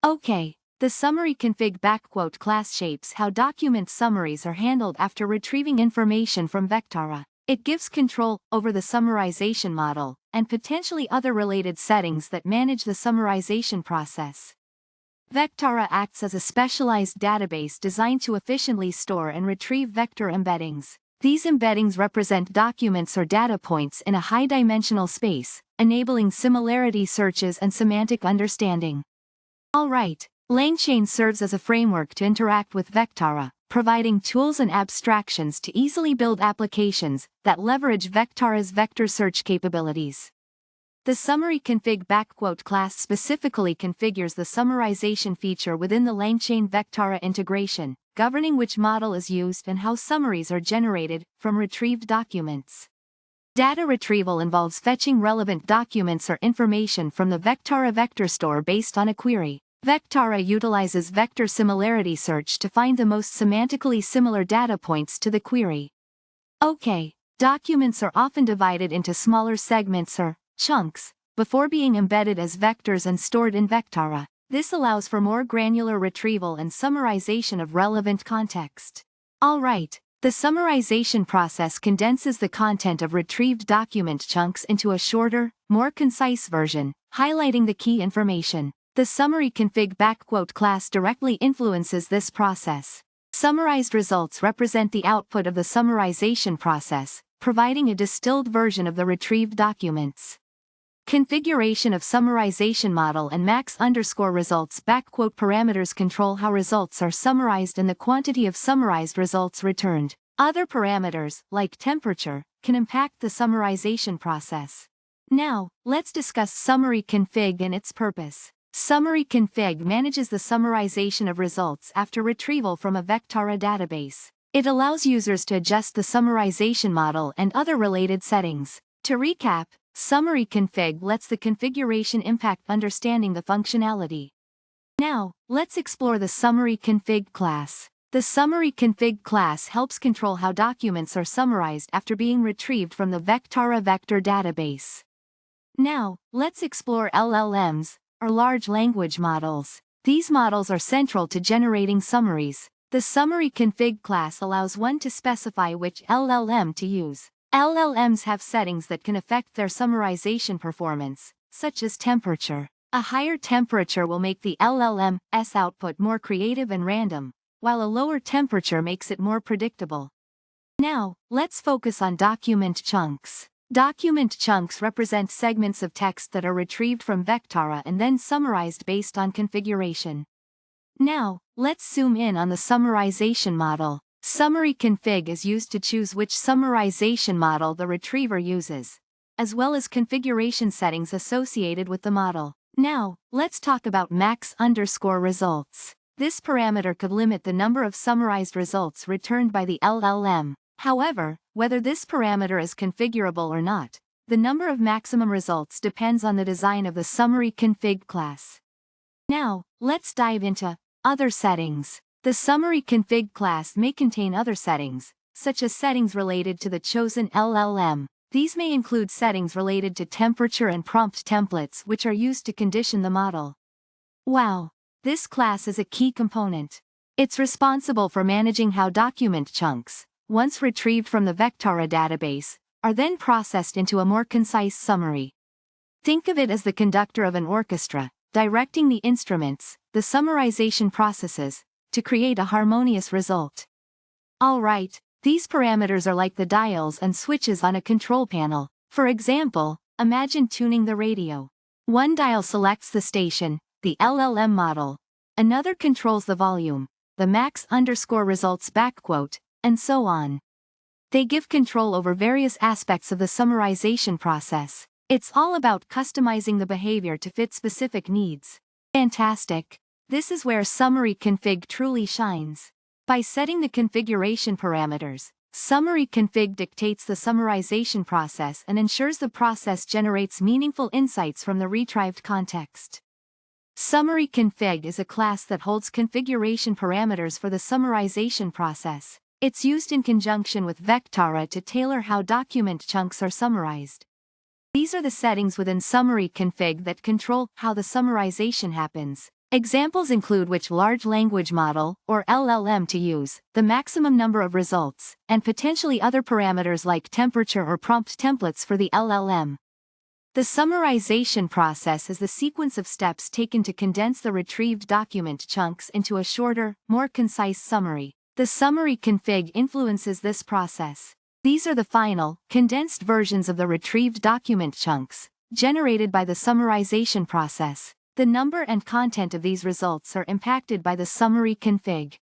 Okay, the summary config backquote class shapes how document summaries are handled after retrieving information from Vectara. It gives control over the summarization model, and potentially other related settings that manage the summarization process. Vectara acts as a specialized database designed to efficiently store and retrieve vector embeddings. These embeddings represent documents or data points in a high-dimensional space, enabling similarity searches and semantic understanding. Alright, LangChain serves as a framework to interact with Vectara, providing tools and abstractions to easily build applications that leverage Vectara's vector search capabilities. The summary config backquote class specifically configures the summarization feature within the LangChain Vectara integration, governing which model is used and how summaries are generated from retrieved documents. Data retrieval involves fetching relevant documents or information from the Vectara vector store based on a query. Vectara utilizes vector similarity search to find the most semantically similar data points to the query. Okay, documents are often divided into smaller segments or chunks before being embedded as vectors and stored in Vectara. This allows for more granular retrieval and summarization of relevant context. Alright, the summarization process condenses the content of retrieved document chunks into a shorter, more concise version, highlighting the key information. The summary config backquote class directly influences this process. Summarized results represent the output of the summarization process, providing a distilled version of the retrieved documents. Configuration of summarization model and max_results backquote parameters control how results are summarized and the quantity of summarized results returned. Other parameters, like temperature, can impact the summarization process. Now, let's discuss summary config and its purpose. Summary config manages the summarization of results after retrieval from a Vectara database. It allows users to adjust the summarization model and other related settings. To recap, summary config lets the configuration impact understanding the functionality. Now, let's explore the summary config class. The summary config class helps control how documents are summarized after being retrieved from the Vectara vector database. Now, let's explore LLMs, or large language models. These models are central to generating summaries. The summary config class allows one to specify which LLM to use. LLMs have settings that can affect their summarization performance, such as temperature. A higher temperature will make the LLM's output more creative and random, while a lower temperature makes it more predictable. Now, let's focus on document chunks. Document chunks represent segments of text that are retrieved from Vectara and then summarized based on configuration. Now, let's zoom in on the summarization model. Summary config is used to choose which summarization model the retriever uses, as well as configuration settings associated with the model. Now, let's talk about max_results. This parameter could limit the number of summarized results returned by the LLM. However, whether this parameter is configurable or not, the number of maximum results depends on the design of the summary config class. Now, let's dive into other settings. The summary config class may contain other settings, such as settings related to the chosen LLM. These may include settings related to temperature and prompt templates which are used to condition the model. Wow! This class is a key component. It's responsible for managing how document chunks, once retrieved from the Vectara database, are then processed into a more concise summary. Think of it as the conductor of an orchestra, directing the instruments, the summarization processes, to create a harmonious result. Alright, these parameters are like the dials and switches on a control panel. For example, imagine tuning the radio. One dial selects the station, the LLM model. Another controls the volume, the max_results backquote, and so on. They give control over various aspects of the summarization process. It's all about customizing the behavior to fit specific needs. Fantastic! This is where summary config truly shines. By setting the configuration parameters, summary config dictates the summarization process and ensures the process generates meaningful insights from the retrieved context. Summary config is a class that holds configuration parameters for the summarization process. It's used in conjunction with Vectara to tailor how document chunks are summarized. These are the settings within summary config that control how the summarization happens. Examples include which large language model, or LLM, to use, the maximum number of results, and potentially other parameters like temperature or prompt templates for the LLM. The summarization process is the sequence of steps taken to condense the retrieved document chunks into a shorter, more concise summary. The summary config influences this process. These are the final, condensed versions of the retrieved document chunks, generated by the summarization process. The number and content of these results are impacted by the summary config.